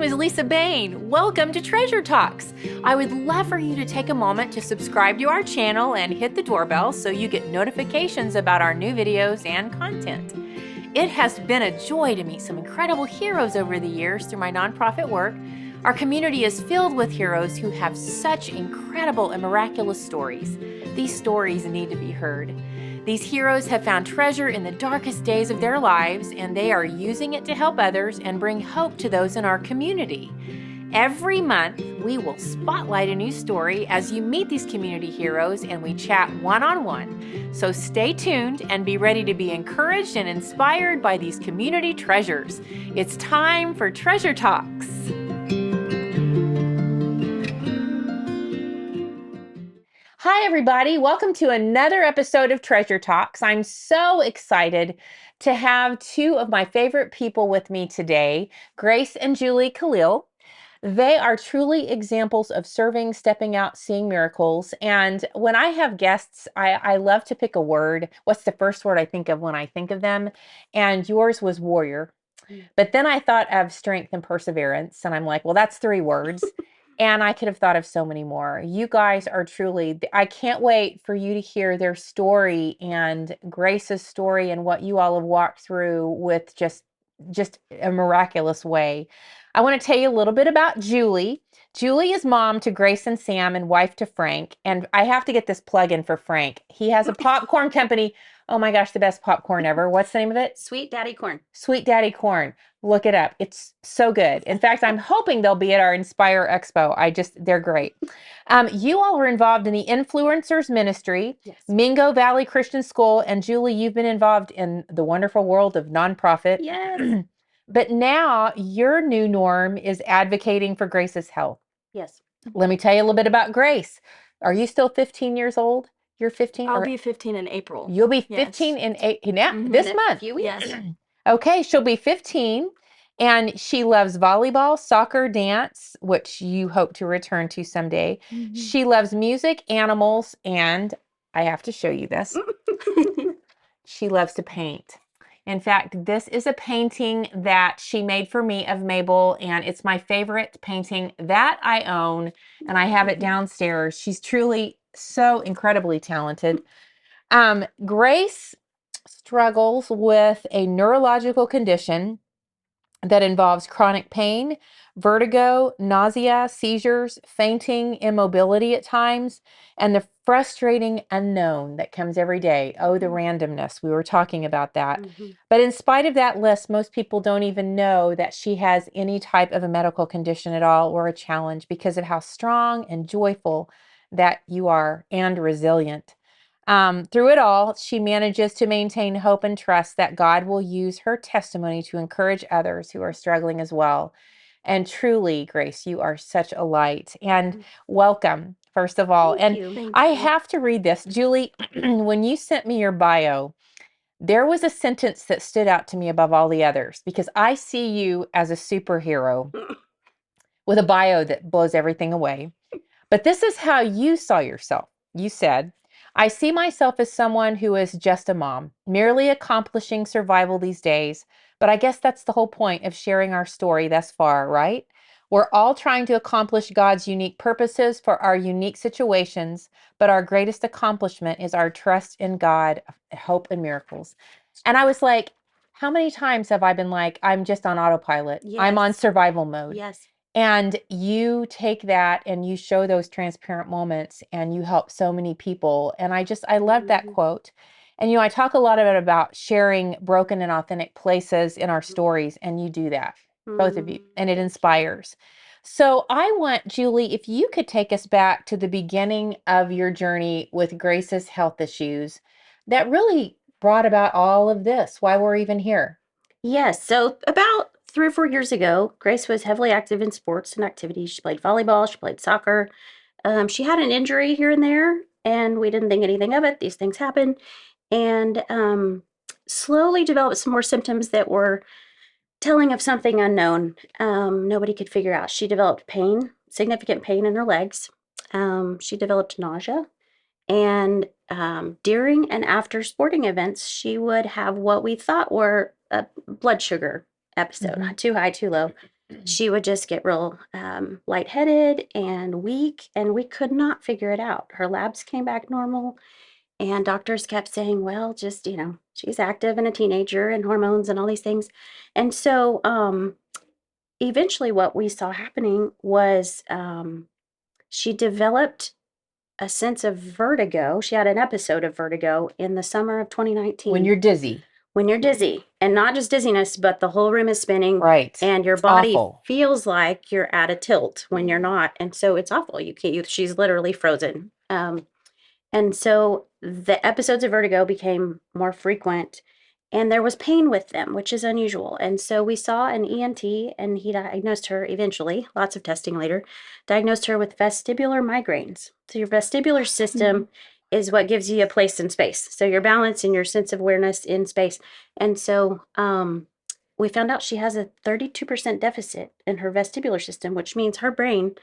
is Lisa Bain. Welcome to Treasure Talks. I would love for you to take a moment to subscribe to our channel and hit the doorbell so you get notifications about our new videos and content. It has been a joy to meet some incredible heroes over the years through my nonprofit work. Our community is filled with heroes who have such incredible and miraculous stories. These stories need to be heard. These heroes have found treasure in the darkest days of their lives, and they are using it to help others and bring hope to those in our community. Every month, we will spotlight a new story as you meet these community heroes and we chat one-on-one. So stay tuned and be ready to be encouraged and inspired by these community treasures. It's time for Treasure Talks. Hi, everybody. Welcome to another episode of Treasure Talks. I'm so excited to have two of my favorite people with me today, Grace and Julie Khalil. They are truly examples of serving, stepping out, seeing miracles. And when I have guests, I love to pick a word. What's the first word I think of when I think of them? And yours was warrior. But then I thought of strength and perseverance. And I'm like, well, that's 3 words. And I could have thought of so many more. You guys are truly, I can't wait for you to hear their story and Grace's story and what you all have walked through with just a miraculous way. I want to tell you a little bit about Julie. Julie is mom to Grace and Sam and wife to Frank. And I have to get this plug in for Frank. He has a popcorn company. Oh my gosh, the best popcorn ever. What's the name of it? Sweet Daddy Corn. Sweet Daddy Corn. Look it up. It's so good. In fact, I'm hoping they'll be at our Inspire Expo. They're great. You all were involved in the Influencers Ministry, Yes. Mingo Valley Christian School, and Julie, you've been involved in the wonderful world of nonprofit. Yes. But now your new norm is advocating for Grace's health. Yes. Let me tell you a little bit about Grace. Are you still 15 years old? You're 15? I'll be 15 in April. You'll be 15 in this month. A few weeks. Yes. Okay, she'll be 15 and she loves volleyball, soccer, dance, which you hope to return to someday. Mm-hmm. She loves music, animals, and I have to show you this. She loves to paint. In fact, this is a painting that she made for me of Mabel, and it's my favorite painting that I own, and I have it downstairs. She's truly so incredibly talented. Grace struggles with a neurological condition that involves chronic pain, vertigo, nausea, seizures, fainting, immobility at times, and the frustrating unknown that comes every day. Oh, the randomness. We were talking about that. Mm-hmm. But in spite of that list, most people don't even know that she has any type of a medical condition at all or a challenge because of how strong and joyful that you are and resilient. Through it all, she manages to maintain hope and trust that God will use her testimony to encourage others who are struggling as well. And truly, Grace, you are such a light. And welcome, first of all. Thank And you. I have to read this. Julie, when you sent me your bio, there was a sentence that stood out to me above all the others because I see you as a superhero with a bio that blows everything away. But this is how you saw yourself. You said, I see myself as someone who is just a mom, merely accomplishing survival these days. But I guess that's the whole point of sharing our story thus far, right? We're all trying to accomplish God's unique purposes for our unique situations, but our greatest accomplishment is our trust in God, hope, and miracles. And I was like, how many times have I been like, I'm just on autopilot. Yes. I'm on survival mode. Yes. And you take that and you show those transparent moments and you help so many people. And I love that quote. And, I talk a lot about sharing broken and authentic places in our stories. And you do that, both of you. And it inspires. So I want, Julie, if you could take us back to the beginning of your journey with Grace's health issues that really brought about all of this, why we're even here. Yes. So about 3 or 4 years ago, Grace was heavily active in sports and activities. She played volleyball. She played soccer. She had an injury here and there, and we didn't think anything of it. These things happen. And slowly developed some more symptoms that were telling of something unknown. Nobody could figure out. She developed pain, significant pain in her legs. She developed nausea. And during and after sporting events, she would have what we thought were a blood sugar episode, too high, too low. she would just get real lightheaded and weak, and we could not figure it out. Her labs came back normal, and doctors kept saying, well, just, she's active and a teenager and hormones and all these things. And so eventually what we saw happening was she developed a sense of vertigo. She had an episode of vertigo in the summer of 2019. When you're dizzy. When you're dizzy, and not just dizziness, but the whole room is spinning. Right. And your It's body awful. feels like you're at a tilt when you're not. And so it's awful. She's literally frozen. And so the episodes of vertigo became more frequent, and there was pain with them, which is unusual. And so we saw an ENT, and he diagnosed her eventually, lots of testing later, diagnosed her with vestibular migraines. So your vestibular system is what gives you a place in space. So your balance and your sense of awareness in space. And so we found out she has a 32% deficit in her vestibular system, which means her brain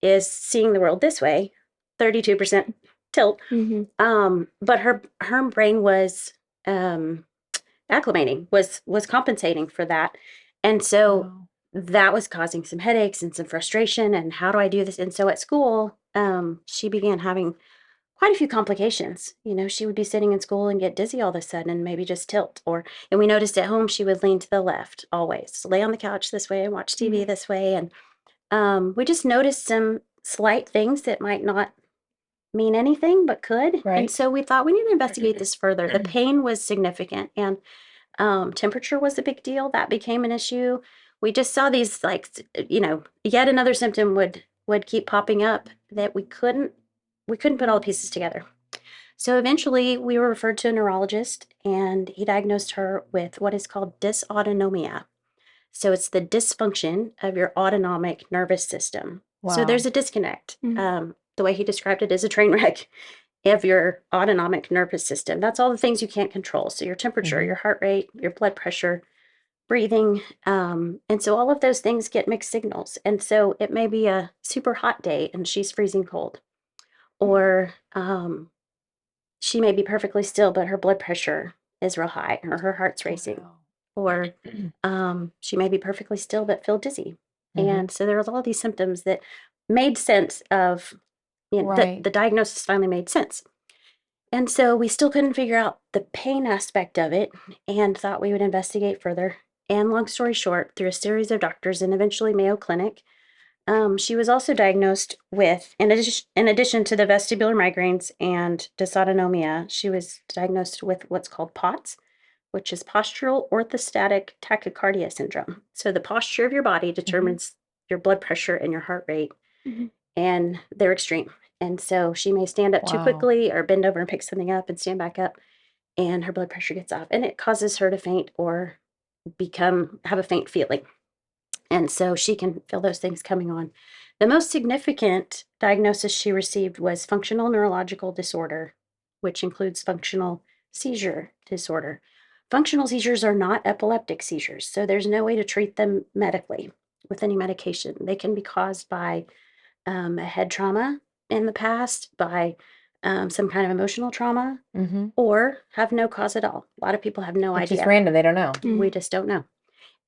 is seeing the world this way, 32% tilt. But her brain was acclimating, was compensating for that. And so that was causing some headaches and some frustration, and how do I do this? And so at school, she began having quite a few complications. She would be sitting in school and get dizzy all of a sudden and maybe just tilt. And we noticed at home she would lean to the left always, lay on the couch this way and watch TV this way. And we just noticed some slight things that might not mean anything but could. Right. And so we thought we need to investigate this further. The pain was significant, and temperature was a big deal. That became an issue. We just saw these, yet another symptom would keep popping up that we couldn't put all the pieces together. So eventually we were referred to a neurologist, and he diagnosed her with what is called dysautonomia. So it's the dysfunction of your autonomic nervous system. Wow. So there's a disconnect. The way he described it is a train wreck of your autonomic nervous system. That's all the things you can't control. So your temperature, your heart rate, your blood pressure, breathing. And so all of those things get mixed signals. And so it may be a super hot day and she's freezing cold. Or she may be perfectly still, but her blood pressure is real high or her heart's racing. Or she may be perfectly still but feel dizzy. And so there was all these symptoms that made sense of, the diagnosis finally made sense. And so we still couldn't figure out the pain aspect of it, and thought we would investigate further. And long story short, through a series of doctors and eventually Mayo Clinic, she was also diagnosed with, in addition to the vestibular migraines and dysautonomia, she was diagnosed with what's called POTS, which is postural orthostatic tachycardia syndrome. So the posture of your body determines your blood pressure and your heart rate, and they're extreme. And so she may stand up too quickly or bend over and pick something up and stand back up, and her blood pressure gets off, and it causes her to faint or have a faint feeling. And so she can feel those things coming on. The most significant diagnosis she received was functional neurological disorder, which includes functional seizure disorder. Functional seizures are not epileptic seizures, so there's no way to treat them medically with any medication. They can be caused by a head trauma in the past, by some kind of emotional trauma, or have no cause at all. A lot of people have no It's idea. just random. They don't know. We just don't know.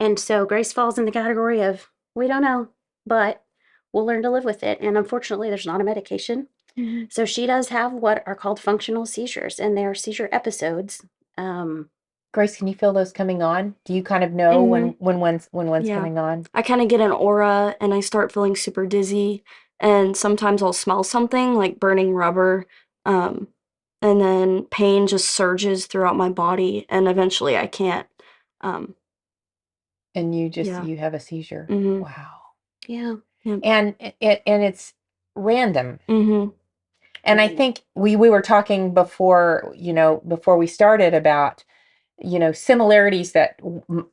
And so Grace falls in the category of, we don't know, but we'll learn to live with it. And unfortunately, there's not a medication. So she does have what are called functional seizures, and they are seizure episodes. Grace, can you feel those coming on? Do you kind of know when one's coming on? I kind of get an aura, and I start feeling super dizzy, and sometimes I'll smell something like burning rubber, and then pain just surges throughout my body, and eventually I can't. And you have a seizure. Wow. Yeah. And it's random. And I think we were talking before we started about, similarities that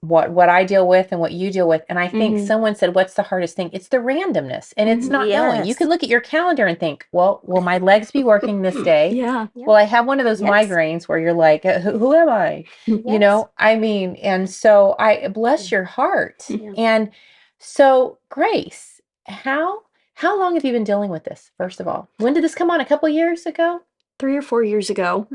what I deal with and what you deal with. And I think someone said, what's the hardest thing? It's the randomness. And it's not knowing. You can look at your calendar and think, well, will my legs be working this day? Yeah. Will I have one of those migraines where you're like, who am I? I mean, and so I bless your heart. And so Grace, how long have you been dealing with this? First of all, when did this come on? A couple years ago? 3 or 4 years ago.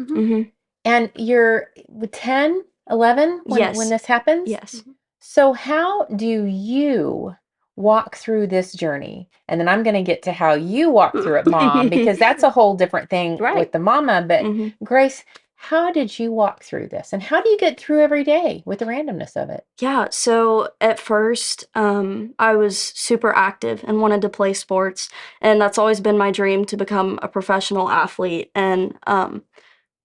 And you're 10, 11 when this happens? Yes. So how do you walk through this journey, and then I'm going to get to how you walk through it, Mom, because that's a whole different thing Right. with the mama. But Mhm. Grace, how did you walk through this, and how do you get through every day with the randomness of it? Yeah, so at first, I was super active and wanted to play sports, and that's always been my dream to become a professional athlete. And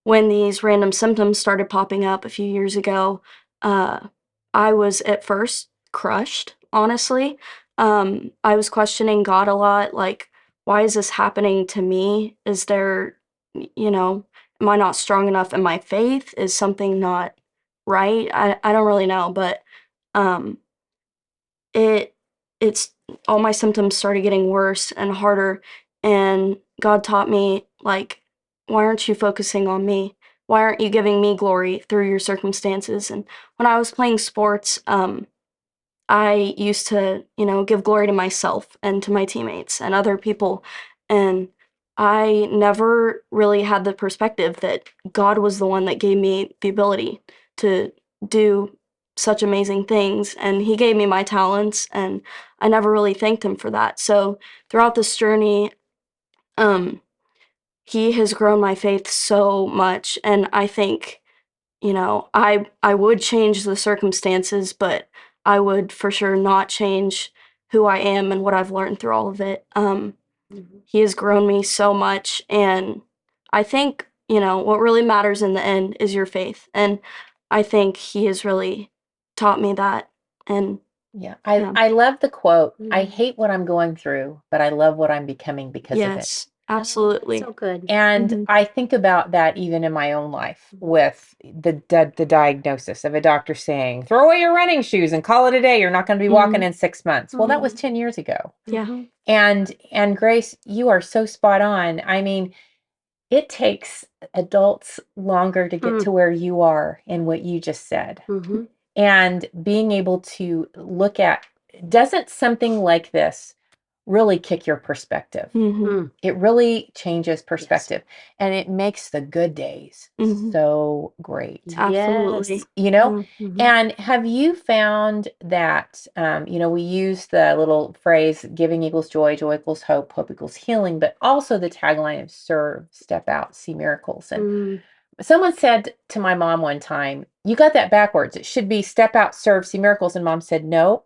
when these random symptoms started popping up a few years ago, uh, I was at first crushed, honestly. I was questioning God a lot, like, why is this happening to me? Is there, you know, am I not strong enough in my faith? Is something not right? I don't really know, but um, it it's all my symptoms started getting worse and harder, and God taught me, like, why aren't you focusing on me? Why aren't you giving me glory through your circumstances? And when I was playing sports, I used to, give glory to myself and to my teammates and other people. And I never really had the perspective that God was the one that gave me the ability to do such amazing things. And He gave me my talents, and I never really thanked Him for that. So throughout this journey, um, He has grown my faith so much. And I think, I would change the circumstances, but I would for sure not change who I am and what I've learned through all of it. He has grown me so much, and I think, what really matters in the end is your faith, and I think He has really taught me that, and Yeah, yeah. I love the quote. I Mhm. hate what I'm going through, but I love what I'm becoming because of it. Yes, Oh, absolutely. so good. And Mhm. I think about that even in my own life with the diagnosis of a doctor saying, throw away your running shoes and call it a day. You're not going to be walking Mhm. in 6 months. Well, that was Mhm. 10 years ago. Yeah. Mhm. And Grace, you are so spot on. I mean, it takes adults longer to get Mm. to where you are in what you just said. Mhm. And being able to look at, doesn't something like this really kick your perspective? Mhm. Mm. It really changes perspective, and it makes the good days Mhm. so great. Absolutely. Yes. You know, Mhm. and have you found that, we use the little phrase, giving equals joy, joy equals hope, hope equals healing, but also the tagline of serve, step out, see miracles. And Mm. someone said to my mom one time, you got that backwards. It should be step out, serve, see miracles. And Mom said, no,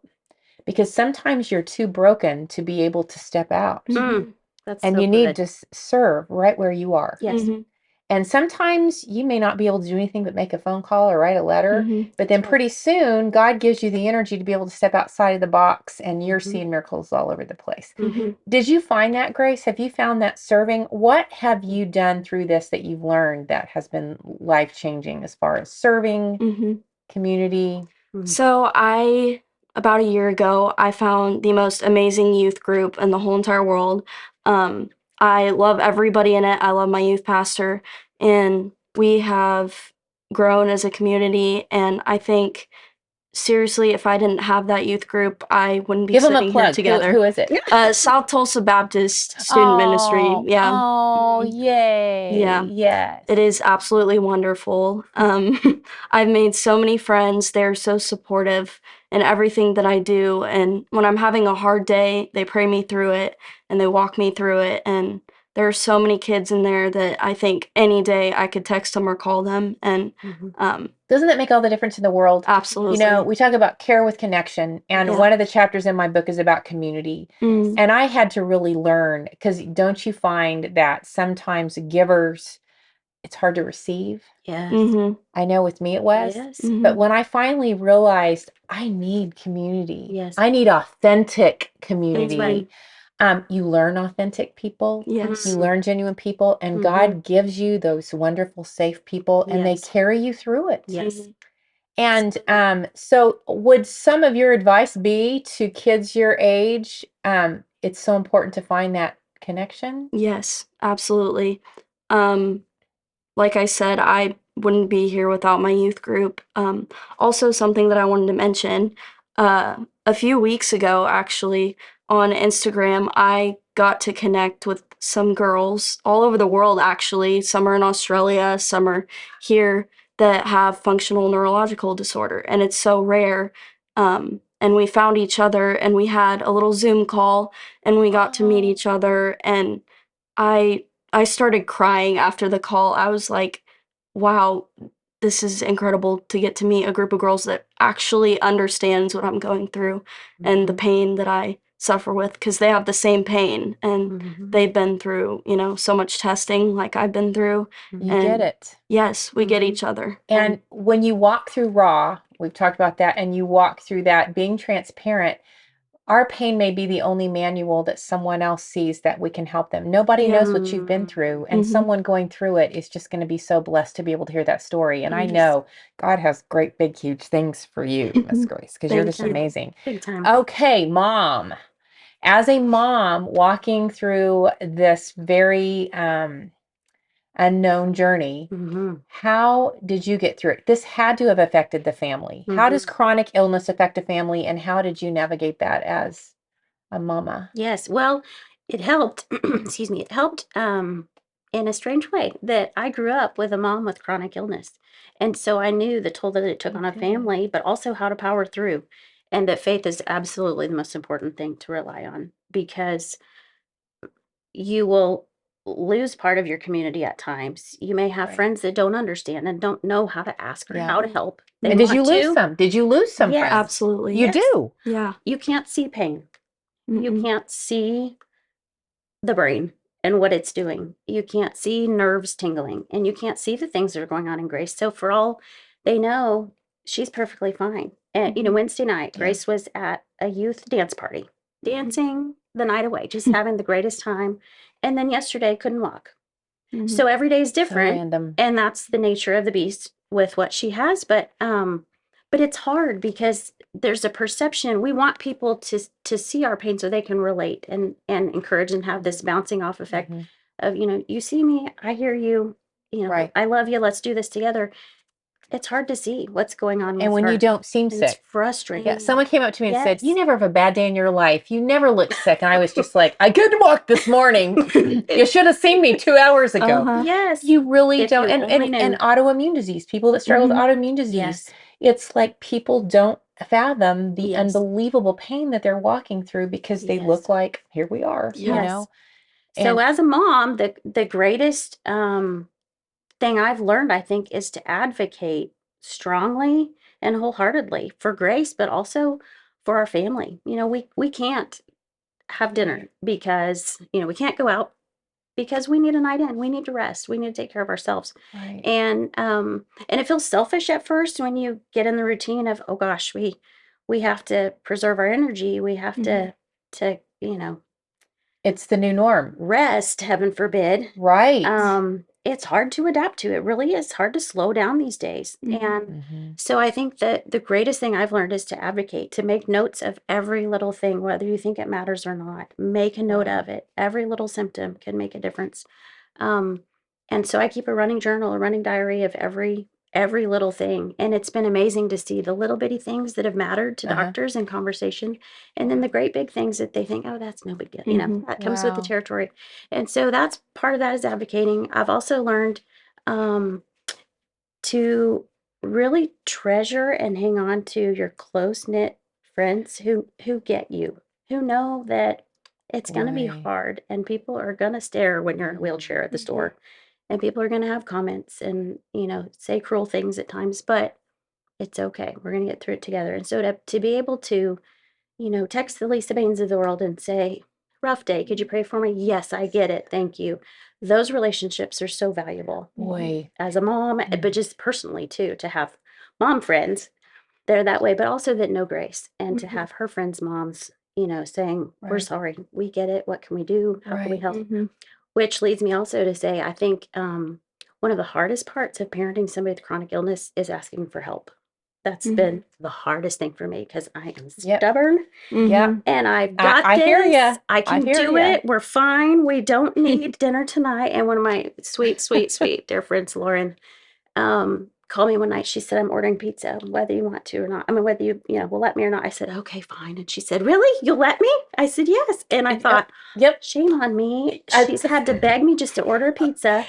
because sometimes you're too broken to be able to step out. Mhm. That's And so you need good. to serve right where you are. Yes. Mhm. And sometimes you may not be able to do anything but make a phone call or write a letter. Mhm. But then That's right. pretty soon, God gives you the energy to be able to step outside of the box, and you're Mhm. seeing miracles all over the place. Mhm. Did you find that, Grace? Have you found that serving? What have you done through this that you've learned that has been life changing as far as serving, Mhm. community? So about a year ago, I found the most amazing youth group in the whole entire world. I love everybody in it. I love my youth pastor, and we have grown as a community. And I think, seriously, if I didn't have that youth group, I wouldn't be Give them a sitting here plug. together. Who is it? South Tulsa Baptist Student Ministry. Oh, Yeah. oh, Mhm. yay. Yeah. Yes. It is absolutely wonderful. I've made so many friends. They're so supportive in everything that I do. And when I'm having a hard day, they pray me through it and they walk me through it. And there are so many kids in there that I think any day I could text them or call them. And Doesn't that make all the difference in the world? absolutely. We talk about care with connection, and Yeah. one of the chapters in my book is about community. Mm. And I had to really learn, because don't you find that sometimes givers, it's hard to receive? Yes. Mhm. I know with me it was. Yes. But Mhm. when I finally realized I need community, Yes. I need authentic That's community. right. You learn authentic people. Yes. You learn genuine people, and Mhm. God gives you those wonderful, safe people, and they Yes. carry you through it. Yes. Mhm. And so would some of your advice be to kids your age? It's so important to find that connection. Yes, absolutely. Um, like I said, I wouldn't be here without my youth group. Also, something that I wanted to mention, a few weeks ago, actually, on Instagram, I got to connect with some girls all over the world, actually. Some are in Australia, some are here, that have functional neurological disorder. And it's so rare. and we found each other, and we had a little Zoom call, and we got to meet each other, and I started crying after the call. I was like, wow, this is incredible to get to meet a group of girls that actually understands what I'm going through and the pain that I suffer with, because they have the same pain, and they've been through, so much testing like I've been through. You And get it. yes, we get each other. And when you walk through raw, we've talked about that, and you walk through that being transparent, our pain may be the only manual that someone else sees that we can help them. Nobody knows what you've been through, and someone going through it is just going to be so blessed to be able to hear that story. And I know God has great, big, huge things for you, Miss Grace, because you're just amazing. Big time. Okay, mom. As a mom walking through this very unknown journey, how did you get through it? This had to have affected the family. How does chronic illness affect a family, and how did you navigate that as a mama? Yes, well, it helped. Excuse me. It helped in a strange way that I grew up with a mom with chronic illness, and so I knew the toll that it took on a family, but also how to power through, and that faith is absolutely the most important thing to rely on, because you will lose part of your community at times. You may have friends that don't understand and don't know how to ask or how to help. They And did you want lose to. some? Did you lose some Yes. friends? Absolutely. You Yes. do? Yeah. You can't see pain. You can't see the brain and what it's doing. You can't see nerves tingling, and you can't see the things that are going on in Grace. So for all they know, she's perfectly fine. And Wednesday night, Grace was at a youth dance party, dancing the night away, just having the greatest time. And then yesterday couldn't walk. So every day is different, random. and that's the nature of the beast with what she has. But it's hard because there's a perception. We want people to see our pain so they can relate and encourage and have this bouncing off effect of, you see me, I hear you, I love you, let's do this together. It's hard to see what's going on with And when her. you don't seem And sick. it's frustrating. Yeah, someone came up to me and said, "You Yes. never have a bad day in your life. You never look sick." And I was just like, "I couldn't walk this morning. You should have seen me 2 hours ago." Yes. You really If don't. you And, only and, knew. and autoimmune disease, people that struggle with autoimmune disease, Yes. it's like people don't fathom the Yes. unbelievable pain that they're walking through because they look like, here we are, Yes. And So as a mom, the greatest thing I've learned, I think, is to advocate strongly and wholeheartedly for Grace, but also for our family. We can't have dinner because, we can't go out because we need a night in. We need to rest. We need to take care of ourselves. Right. And it feels selfish at first when you get in the routine of, oh gosh, we have to preserve our energy. We have to It's the new norm. rest, heaven forbid. Right. It's hard to adapt to. It really is hard to slow down these days. And so I think that the greatest thing I've learned is to advocate, to make notes of every little thing, whether you think it matters or not. Make a note of it. Every little symptom can make a difference. And so I keep a running journal, a running diary of every little thing. And it's been amazing to see the little bitty things that have mattered to doctors in conversation. And then the great big things that they think, oh, that's no big deal. That comes with the Wow. territory. And so that's part of that is advocating. I've also learned to really treasure and hang on to your close-knit friends who get you, who know that it's going to be Right. hard, and people are going to stare when you're in a wheelchair at the store, and people are going to have comments and, say cruel things at times, but it's okay. We're going to get through it together. And so to be able to, text the Lisa Baines of the world and say, rough day, could you pray for me? Yes, I get it. Thank you. Those relationships are so valuable. Boy. As a mom, but just personally too, to have mom friends, they're that way, but also that know Grace, and to have her friends' moms, saying, we're Right. sorry, we get it. What can we do? How can we Right. help? Which leads me also to say, I think one of the hardest parts of parenting somebody with chronic illness is asking for help. That's been the hardest thing for me because I am stubborn. Yeah. And I've got I this. hear ya. I can hear do ya. it. We're fine. We don't need dinner tonight. And one of my sweet, sweet, sweet dear friends, Lauren, called me one night. She said, I'm ordering pizza, whether you want to or not. I mean, whether you will let me or not. I said, okay, fine. And she said, really? You'll let me? I said, yes. And I thought, Yep. shame on me. I- She's had to beg me just to order a pizza.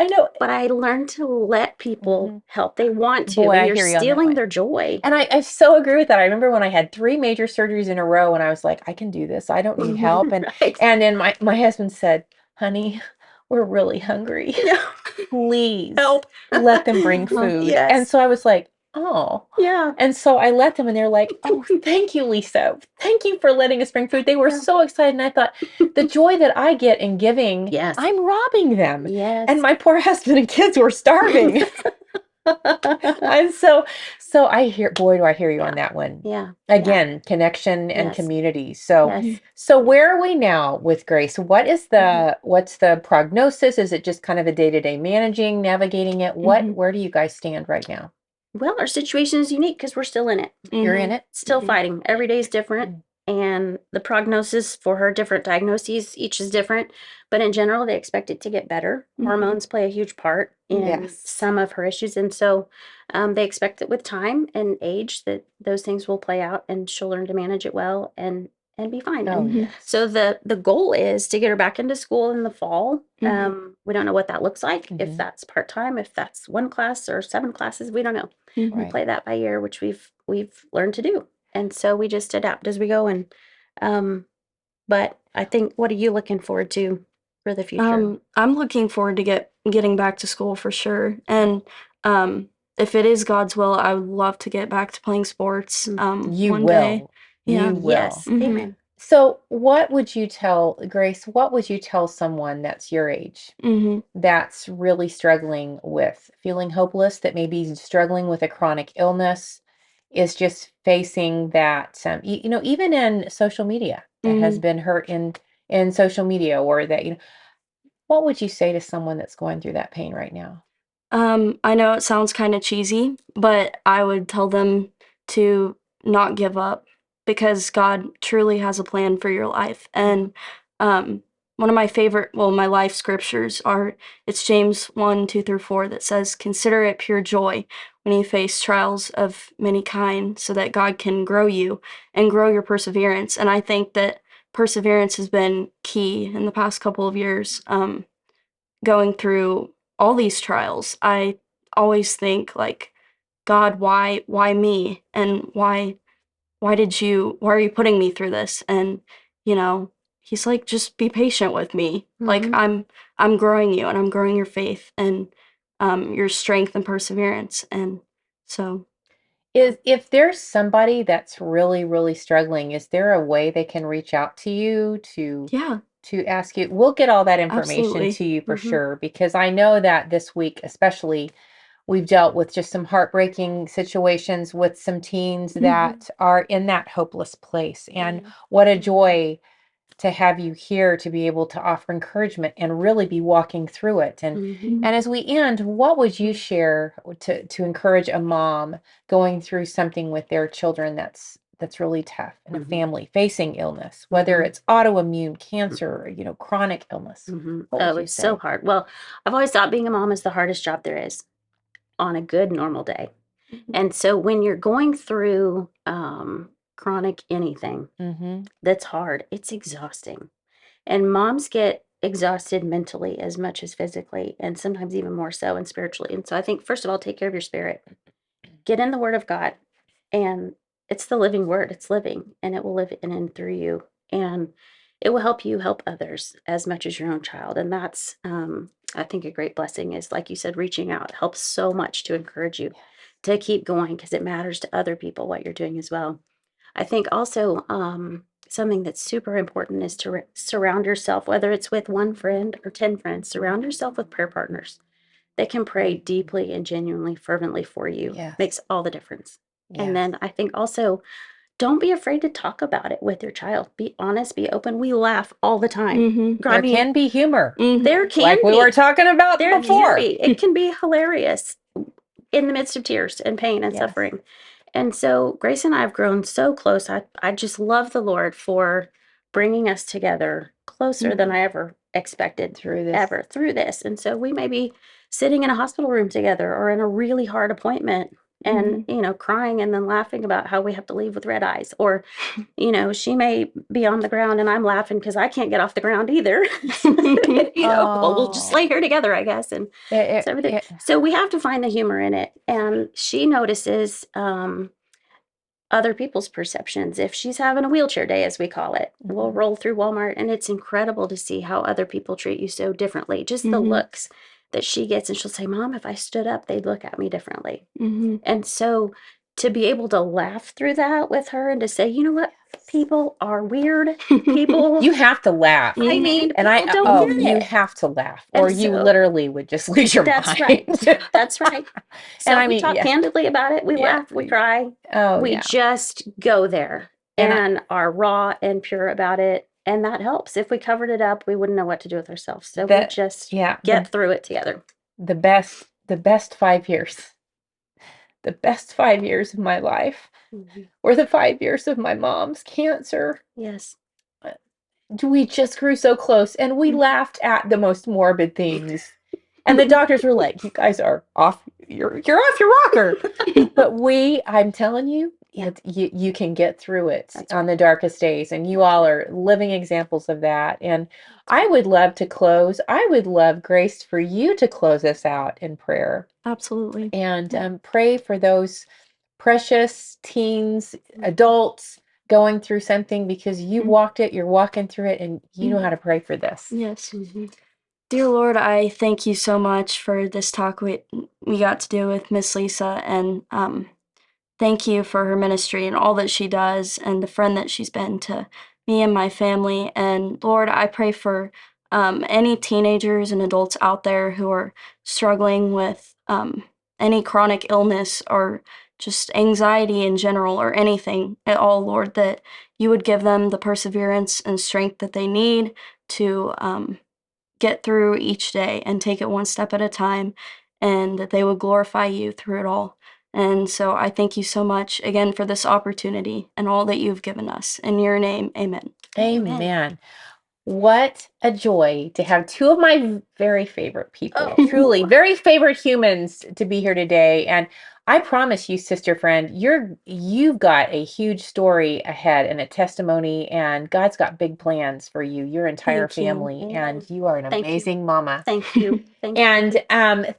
I know. But I learned to let people help. They want to, Boy, and I you're hear you on that stealing one. their joy. And I so agree with that. I remember when I had 3 major surgeries in a row and I was like, I can do this. I don't need help. And Right. and then my husband said, honey, we're really hungry. Yeah. Please Help. let them bring food. And Yes. so I was like, oh. Yeah. And so I let them and they're like, oh, thank you, Lisa. Thank you for letting us bring food. They were Yeah. so excited. And I thought, the joy that I get in giving, Yes. I'm robbing them. Yes. And my poor husband and kids were starving. And so I hear, boy, do I hear you on that one. Yeah. Again, connection and Yes. community. So Yes. so where are we now with Grace? What is what's the prognosis? Is it just kind of a day-to-day managing, navigating it? Where do you guys stand right now? Well, our situation is unique because we're still in it. You're in it? Still fighting. Every day is different. And the prognosis for her, different diagnoses, each is different. But in general, they expect it to get better. Hormones play a huge part in Yes. some of her issues. And so they expect that with time and age that those things will play out and she'll learn to manage it well and be fine. Oh, And yes. so the goal is to get her back into school in the fall. We don't know what that looks like, if that's part-time, if that's 1 class or 7 classes, we don't know. We Right. play that by ear, which we've learned to do. And so we just adapt as we go. And but I think, what are you looking forward to for the future? I'm looking forward to getting back to school for sure. And if it is God's will, I would love to get back to playing sports You one will. day. Yeah. You will. Yes. Amen. So what would you tell, Grace, what would you tell someone that's your age that's really struggling with feeling hopeless, that maybe struggling with a chronic illness, is just facing that, even in social media, that has been hurt in social media, or that, what would you say to someone that's going through that pain right now? I know it sounds kind of cheesy, but I would tell them to not give up because God truly has a plan for your life. And one of my favorite, my life scriptures it's James 1:2-4 that says, "Consider it pure joy when you face trials of many kind, so that God can grow you and grow your perseverance." And I think that perseverance has been key in the past couple of years. Going through all these trials, I always think like, God, why me? And why are you putting me through this? And, he's like, just be patient with me. Like I'm growing you and I'm growing your faith and your strength and perseverance. And so If there's somebody that's really, really struggling, is there a way they can reach out to you yeah, to ask you? We'll get all that information absolutely. to you for sure, because I know that this week, especially, we've dealt with just some heartbreaking situations with some teens that are in that hopeless place. And what a joy to have you here to be able to offer encouragement and really be walking through it. And as we end, what would you share to encourage a mom going through something with their children that's really tough, in a family facing illness, whether it's autoimmune, cancer, or, chronic illness? What would you It's so say? hard. Well, I've always thought being a mom is the hardest job there is on a good normal day. And so when you're going through chronic anything that's hard, it's exhausting. And moms get exhausted mentally as much as physically, and sometimes even more so, and spiritually. And so I think, first of all, take care of your spirit. Get in the Word of God, and it's the living Word. It's living, and it will live in and through you, and it will help you help others as much as your own child. And that's, I think, a great blessing is, like you said, reaching out helps so much to encourage you to keep going, because it matters to other people what you're doing as well. I think also something that's super important is to surround yourself, whether it's with 1 friend or 10 friends, surround yourself with prayer partners that can pray deeply and genuinely, fervently for you. Yes. Makes all the difference. Yes. And then I think also, don't be afraid to talk about it with your child. Be honest, be open. We laugh all the time. There can be humor. There can Like we be. were talking about There before. can be. It can be hilarious in the midst of tears and pain and Yes. suffering. And so Grace and I have grown so close. I just love the Lord for bringing us together closer than I ever expected Through this. through this. And so we may be sitting in a hospital room together or in a really hard appointment, and, crying and then laughing about how we have to leave with red eyes. Or, she may be on the ground and I'm laughing because I can't get off the ground either. Well, we'll just lay here together, I guess. And it's everything. So we have to find the humor in it. And she notices other people's perceptions. If she's having a wheelchair day, as we call it, we'll roll through Walmart, and it's incredible to see how other people treat you so differently. Just the looks that she gets, and she'll say, "Mom, if I stood up, they'd look at me differently." And so to be able to laugh through that with her and to say, you know what, people are weird. People, You have to laugh. I mean, And people don't get you it. have to laugh, or And you so- literally would just lose your That's mind. right. That's right. So And I we mean, talk yeah. candidly about it. We Yeah. laugh, we cry. Oh, We yeah. just go there And and are raw and pure about it. And that helps. If we covered it up, we wouldn't know what to do with ourselves. So we just get through it together. The best 5 years. The best 5 years of my life were the 5 years of my mom's cancer. Yes. We just grew so close, and we laughed at the most morbid things. And the doctors were like, "You guys are off. You're off your rocker." But I'm telling you, you can get through it on the darkest days, and you all are living examples of that. And I would love to close. I would love, Grace, for you to close us out in prayer. Absolutely. And pray for those precious teens, adults going through something, because you walked it, you're walking through it, and you know how to pray for this. Yes. Dear Lord, I thank you so much for this talk we got to do with Miss Lisa, and thank you for her ministry and all that she does and the friend that she's been to me and my family. And Lord, I pray for any teenagers and adults out there who are struggling with any chronic illness or just anxiety in general or anything at all, Lord, that you would give them the perseverance and strength that they need to get through each day and take it one step at a time, and that they would glorify you through it all. And so I thank you so much again for this opportunity and all that you've given us. In your name, amen. Amen. What a joy to have two of my very favorite people, truly very favorite humans, to be here today. And I promise you, sister friend, you've got a huge story ahead and a testimony, and God's got big plans for you, your entire family, and you are an amazing mama. Thank you. And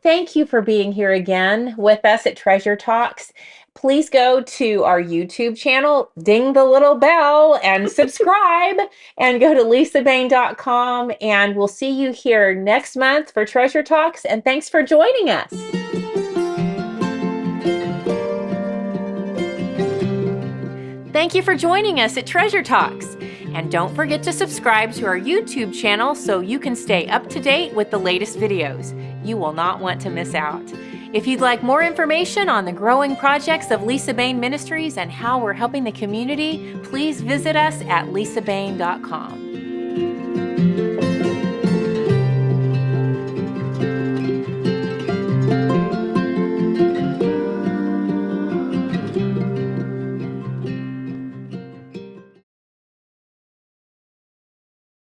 thank you for being here again with us at Treasure Talks. Please go to our YouTube channel, ding the little bell, and subscribe, and go to lisabain.com. And we'll see you here next month for Treasure Talks. And thanks for joining us. Thank you for joining us at Treasure Talks. And don't forget to subscribe to our YouTube channel so you can stay up to date with the latest videos. You will not want to miss out. If you'd like more information on the growing projects of Lisa Bain Ministries and how we're helping the community, please visit us at lisabain.com.